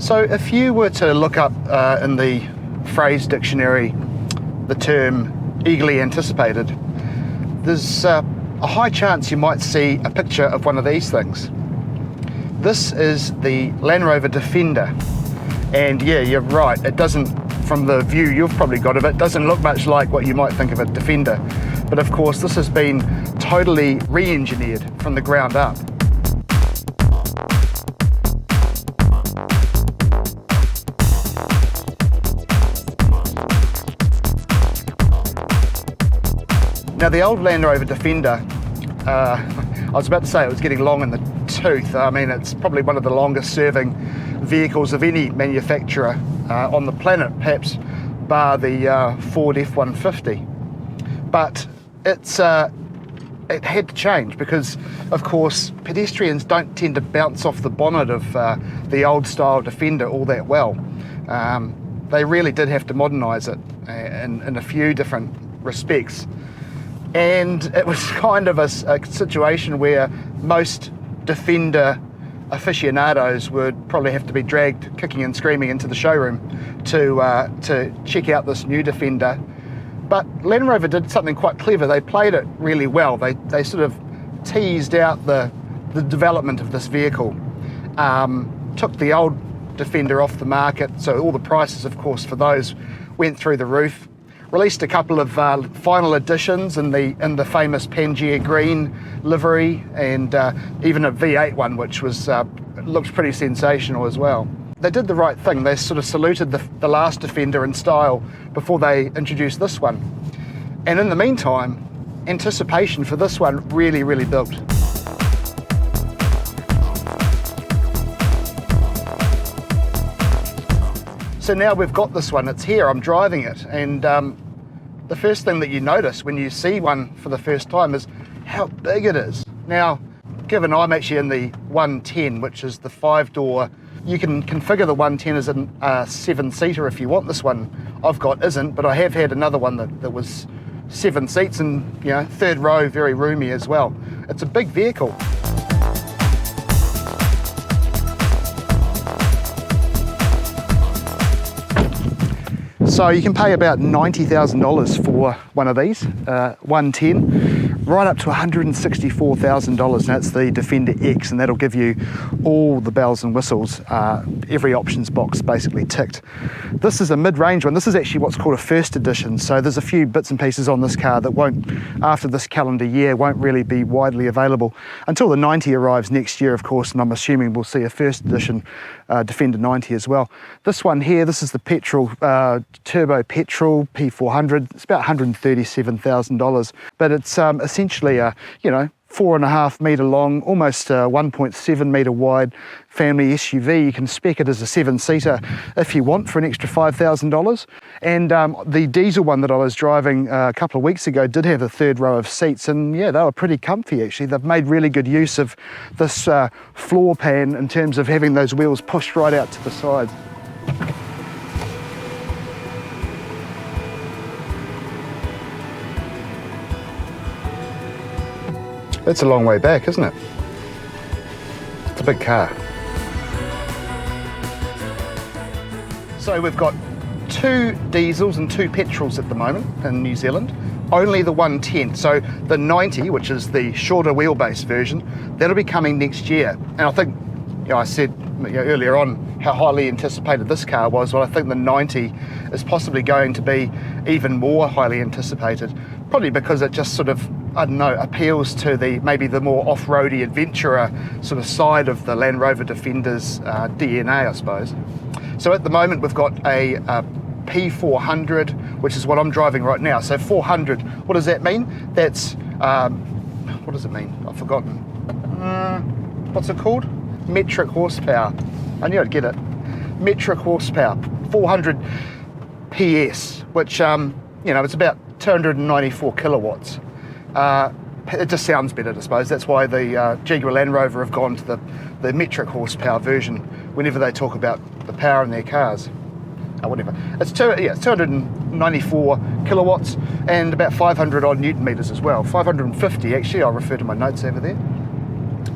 So if you were to look up in the phrase dictionary the term eagerly anticipated, there's a high chance you might see a picture of one of these things. This is the Landrover Defender, and yeah, you're right, it doesn't, from the view you've probably got of it, doesn't look much like what you might think of a Defender, but of course this has been totally re-engineered from the ground up. Now the old Landrover Defender, I was about to say it was getting long in the tooth. I mean, it's probably one of the longest serving vehicles of any manufacturer on the planet, perhaps bar the Ford F-150. But it had to change because, of course, pedestrians don't tend to bounce off the bonnet of the old style Defender all that well. They really did have to modernise it in a few different respects. And it was kind of a situation where most Defender aficionados would probably have to be dragged kicking and screaming into the showroom to check out this new Defender. But Land Rover did something quite clever. They played it really well. They sort of teased out the development of this vehicle, took the old Defender off the market, so all the prices, of course, for those went through the roof. Released a couple of final editions in the famous Pangea green livery, and even a V8 one, which was looked pretty sensational as well. They did the right thing. They sort of saluted the last Defender in style before they introduced this one. And in the meantime, anticipation for this one really, really built. So now we've got this one, it's here, I'm driving it, and the first thing that you notice when you see one for the first time is how big it is. Now, given I'm actually in the 110, which is the 5-door, you can configure the 110 as a 7-seater if you want. This one I've got isn't, but I have had another one that was 7 seats and, you know, third row, very roomy as well. It's a big vehicle. So you can pay about $90,000 for one of these, 110, right up to $164,000. That's the Defender X, and that'll give you all the bells and whistles, every options box basically ticked. This is a mid-range one. This is actually what's called a first edition, so there's a few bits and pieces on this car that won't, after this calendar year, won't really be widely available until the 90 arrives next year, of course, and I'm assuming we'll see a first edition Defender 90 as well. This one here, this is the petrol, turbo petrol P400. It's about $137,000, but it's essentially a, 4.5 metre long, almost 1.7 metre wide family SUV. You can spec it as a 7-seater if you want for an extra $5,000. And the diesel one that I was driving a couple of weeks ago did have a third row of seats, and yeah, they were pretty comfy actually. They've made really good use of this floor pan in terms of having those wheels pushed right out to the sides. That's a long way back, isn't it? It's a big car. So we've got 2 diesels and 2 petrols at the moment in New Zealand. Only the 110. So the 90, which is the shorter wheelbase version, that'll be coming next year. And I think, I said earlier on how highly anticipated this car was. Well, I think the 90 is possibly going to be even more highly anticipated, probably because it just sort of, I don't know, appeals to maybe the more off-roady adventurer sort of side of the Land Rover Defender's DNA, I suppose. So at the moment we've got a P400, which is what I'm driving right now. So 400, what does that mean? That's, what does it mean? I've forgotten. What's it called? Metric horsepower. I knew I'd get it. Metric horsepower, 400 PS, which, it's about 294 kilowatts. It just sounds better, I suppose. That's why the Jaguar Land Rover have gone to the metric horsepower version whenever they talk about the power in their cars. Whatever. It's 294 kilowatts and about 500 odd newton meters as well. 550 actually, I'll refer to my notes over there.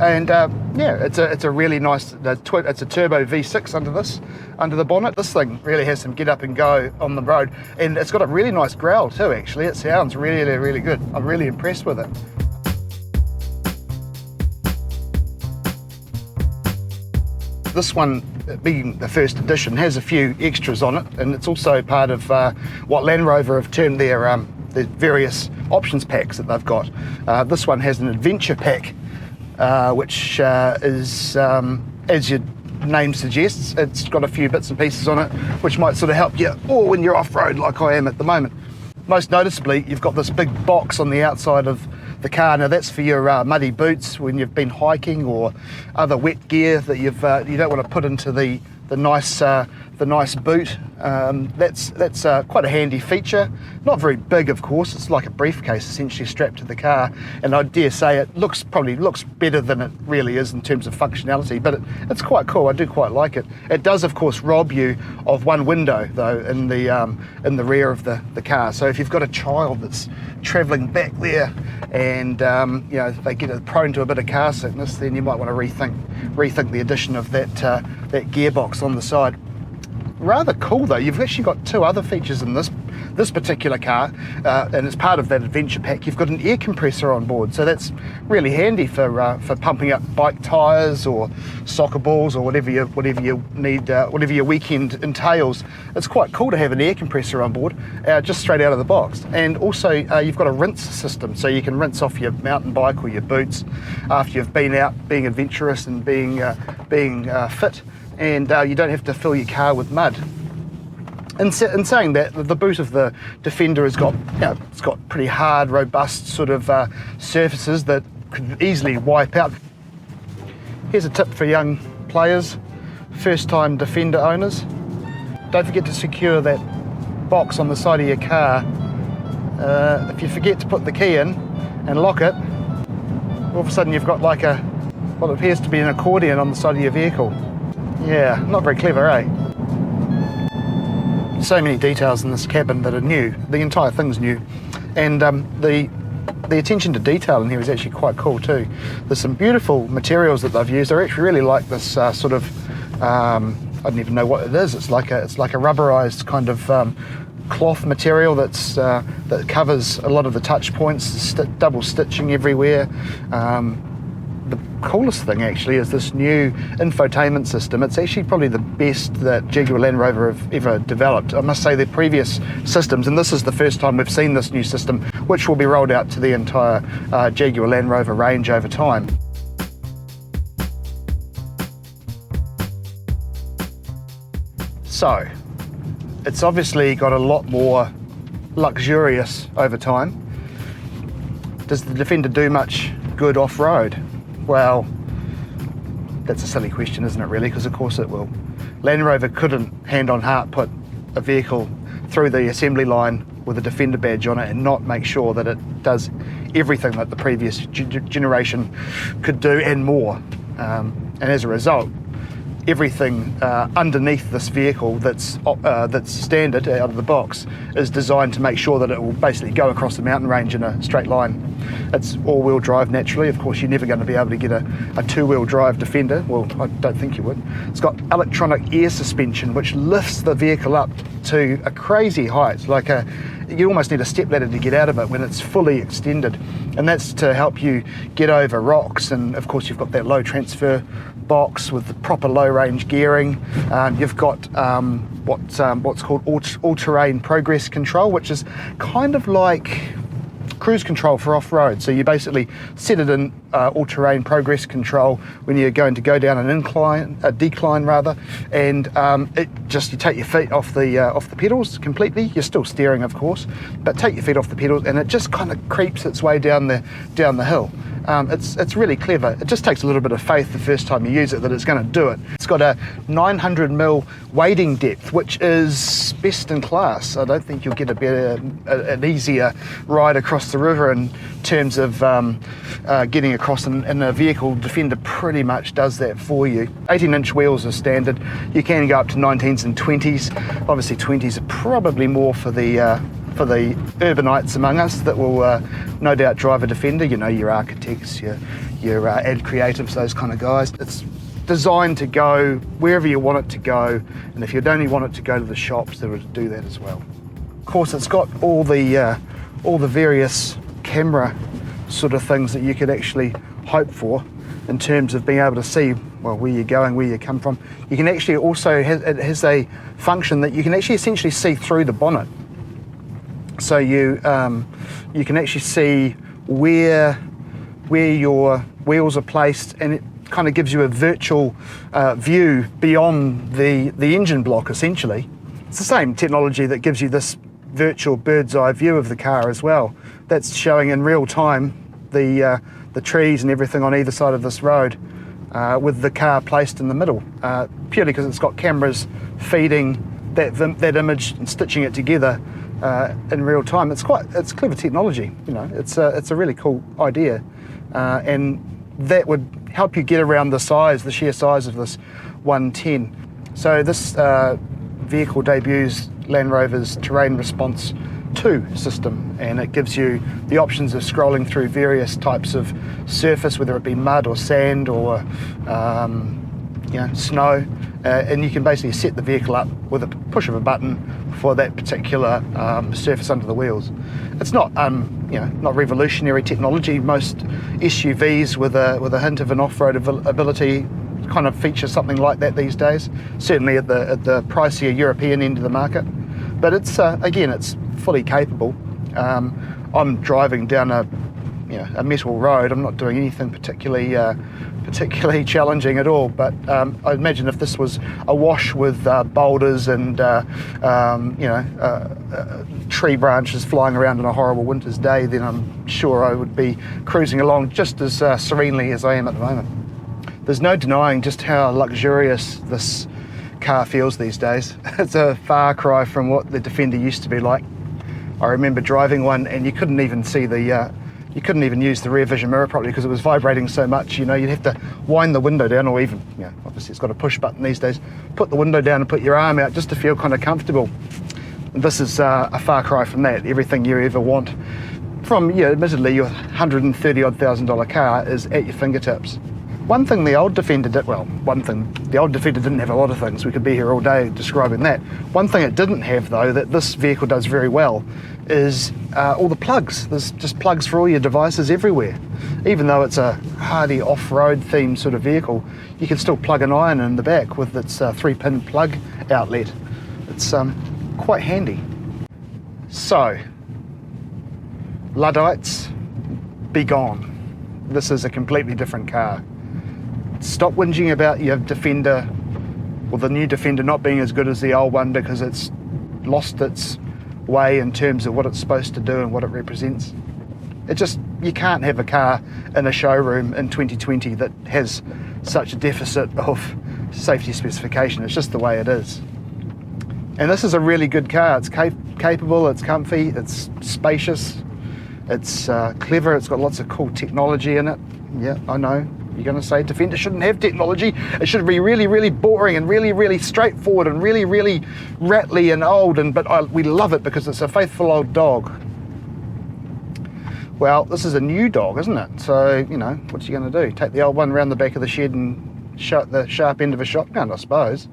And yeah, it's a really nice, it's a turbo V6 under the bonnet. This thing really has some get up and go on the road, and it's got a really nice growl too, actually. It sounds really, really good. I'm really impressed with it. This one, being the first edition, has a few extras on it, and it's also part of what Land Rover have termed their various options packs that they've got. This one has an adventure pack, which is, as your name suggests, it's got a few bits and pieces on it which might sort of help you when you're off-road like I am at the moment. Most noticeably, you've got this big box on the outside of the car. Now that's for your muddy boots when you've been hiking, or other wet gear that you don't want to put into the nice boot. That's quite a handy feature. Not very big, of course. It's like a briefcase essentially strapped to the car, and I dare say it probably looks better than it really is in terms of functionality, but it's quite cool. I do quite like it. It does, of course, rob you of one window though in the rear of the car. So if you've got a child that's travelling back there and you know, they get prone to a bit of car sickness, then you might want to rethink the addition of that gearbox on the side. Rather cool though, you've actually got two other features in this particular car, and as part of that adventure pack you've got an air compressor on board, so that's really handy for pumping up bike tyres or soccer balls or whatever you need, whatever your weekend entails. It's quite cool to have an air compressor on board, just straight out of the box. And also you've got a rinse system, so you can rinse off your mountain bike or your boots after you've been out being adventurous and being fit, and you don't have to fill your car with mud. In saying that, the boot of the Defender has got, it's got pretty hard, robust sort of surfaces that could easily wipe out. Here's a tip for young players, first-time Defender owners. Don't forget to secure that box on the side of your car. If you forget to put the key in and lock it, all of a sudden you've got like what appears to be an accordion on the side of your vehicle. Yeah, not very clever, eh? So many details in this cabin that are new. The entire thing's new, and the attention to detail in here is actually quite cool too. There's some beautiful materials that they've used. I actually really like this sort of I don't even know what it is. It's like a rubberized kind of cloth material that covers a lot of the touch points. Double stitching everywhere. The coolest thing actually is this new infotainment system. It's actually probably the best that Jaguar Land Rover have ever developed. I must say their previous systems, and this is the first time we've seen this new system, which will be rolled out to the entire Jaguar Land Rover range over time. So, it's obviously got a lot more luxurious over time. Does the Defender do much good off-road? Well, that's a silly question, isn't it, really? Because of course it will. Land Rover couldn't, hand on heart, put a vehicle through the assembly line with a Defender badge on it and not make sure that it does everything that the previous generation could do and more. And as a result, everything underneath this vehicle that's standard out of the box is designed to make sure that it will basically go across the mountain range in a straight line. It's all-wheel drive naturally. Of course, you're never going to be able to get a two-wheel drive Defender. Well, I don't think you would. It's got electronic air suspension, which lifts the vehicle up to a crazy height. Like you almost need a stepladder to get out of it when it's fully extended. And that's to help you get over rocks. And of course, you've got that low transfer box with the proper low range gearing. You've got what's called all-terrain progress control, which is kind of like cruise control for off-road. So you basically set it in all-terrain progress control when you're going to go down a decline rather, and you take your feet off the pedals completely. You're still steering, of course, but take your feet off the pedals, and it just kind of creeps its way down the hill. It's really clever. It just takes a little bit of faith the first time you use it that it's going to do it. It's got a 900mm wading depth, which is best in class. I don't think you'll get an easier ride across the river in terms of getting across, and a vehicle. Defender pretty much does that for you. 18-inch wheels are standard. You can go up to 19s and 20s. Obviously 20s are probably more for the for the urbanites among us that will no doubt drive a Defender, you know, your architects, your ad creatives, those kind of guys. It's designed to go wherever you want it to go, and if you only want it to go to the shops, then it'll do that as well. Of course, it's got all the various camera sort of things that you could actually hope for in terms of being able to see, well, where you're going, where you come from. You can actually also, it has a function that you can actually essentially see through the bonnet. So you can actually see where your wheels are placed, and it kind of gives you a virtual view beyond the engine block, essentially. It's the same technology that gives you this virtual bird's eye view of the car as well. That's showing in real time the trees and everything on either side of this road, with the car placed in the middle, purely because it's got cameras feeding that image and stitching it together in real time. It's clever technology, you know. It's a really cool idea, and that would help you get around the sheer size of this 110. So this vehicle debuts Land Rover's Terrain Response 2 system, and it gives you the options of scrolling through various types of surface, whether it be mud or sand or snow, and you can basically set the vehicle up with a push of a button for that particular surface under the wheels. It's not not revolutionary technology. Most SUVs with a hint of an off-road ability kind of feature something like that these days, certainly at the pricier European end of the market. But it's again, it's fully capable. I'm driving down a metal road. I'm not doing anything particularly challenging at all. But I imagine if this was awash with boulders and tree branches flying around on a horrible winter's day, then I'm sure I would be cruising along just as serenely as I am at the moment. There's no denying just how luxurious this car feels these days. It's a far cry from what the Defender used to be like. I remember driving one and you couldn't even see you couldn't even use the rear vision mirror properly because it was vibrating so much. You'd have to wind the window down, or even, obviously it's got a push button these days, put the window down and put your arm out just to feel kind of comfortable. And this is a far cry from that. Everything you ever want from, admittedly, your $130,000 car is at your fingertips. One thing the old Defender did, the old Defender didn't have a lot of things. We could be here all day describing that. One thing it didn't have, though, that this vehicle does very well, is all the plugs. There's just plugs for all your devices everywhere. Even though it's a hardy off-road themed sort of vehicle, you can still plug an iron in the back with its 3-pin plug outlet. It's quite handy. So, Luddites, be gone. This is a completely different car. Stop whinging about your Defender, or the new Defender not being as good as the old one because it's lost its way in terms of what it's supposed to do and what it represents. You can't have a car in a showroom in 2020 that has such a deficit of safety specification. It's just the way it is. And this is a really good car. It's capable, it's comfy, it's spacious, it's clever, it's got lots of cool technology in it. Yeah, I know. You're going to say Defender shouldn't have technology. It should be really, really boring and really, really straightforward and really, really rattly and old. But we love it because it's a faithful old dog. Well, this is a new dog, isn't it? So, what's he going to do? Take the old one around the back of the shed and shut the sharp end of a shotgun, I suppose.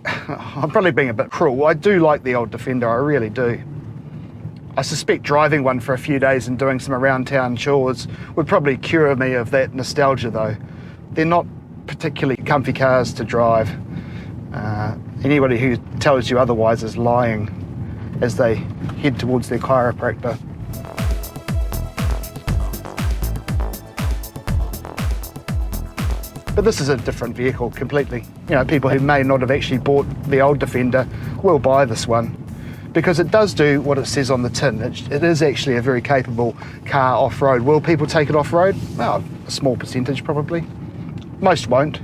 I'm probably being a bit cruel. I do like the old Defender, I really do. I suspect driving one for a few days and doing some around town chores would probably cure me of that nostalgia, though. They're not particularly comfy cars to drive. Anybody who tells you otherwise is lying as they head towards their chiropractor. But this is a different vehicle completely. People who may not have actually bought the old Defender will buy this one, because it does do what it says on the tin. It is actually a very capable car off-road. Will people take it off-road? Well, a small percentage probably. Most won't,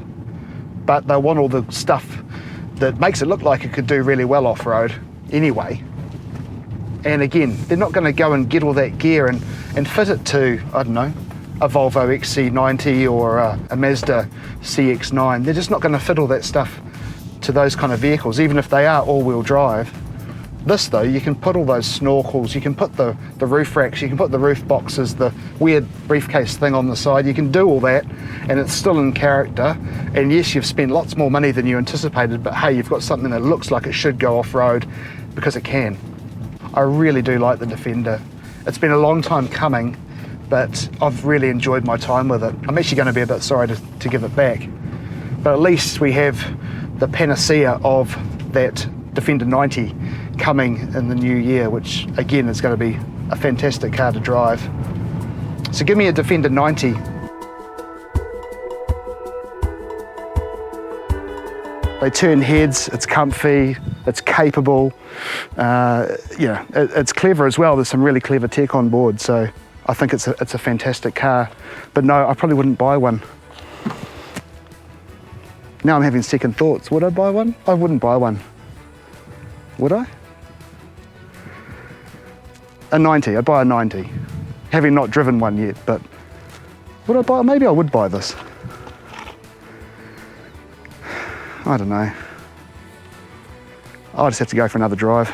but they'll want all the stuff that makes it look like it could do really well off-road anyway. And again, they're not going to go and get all that gear and fit it to, I don't know, a Volvo XC90 or a Mazda CX-9. They're just not going to fit all that stuff to those kind of vehicles, even if they are all-wheel drive. This though, you can put all those snorkels, you can put the roof racks, you can put the roof boxes, the weird briefcase thing on the side, you can do all that and it's still in character. And yes, you've spent lots more money than you anticipated, but hey, you've got something that looks like it should go off-road because it can. I really do like the Defender. It's been a long time coming, but I've really enjoyed my time with it. I'm actually going to be a bit sorry to give it back, but at least we have the panacea of that Defender 90 coming in the new year, which again is going to be a fantastic car to drive. So give me a Defender 90. They turn heads, it's comfy, it's capable, it's clever as well. There's some really clever tech on board, so I think it's a fantastic car. But no, I probably wouldn't buy one. Now I'm having second thoughts. Would I buy one? I wouldn't buy one. Would I? A 90, I'd buy a 90. Having not driven one yet, but would I buy, maybe I would buy this. I don't know. I'll just have to go for another drive.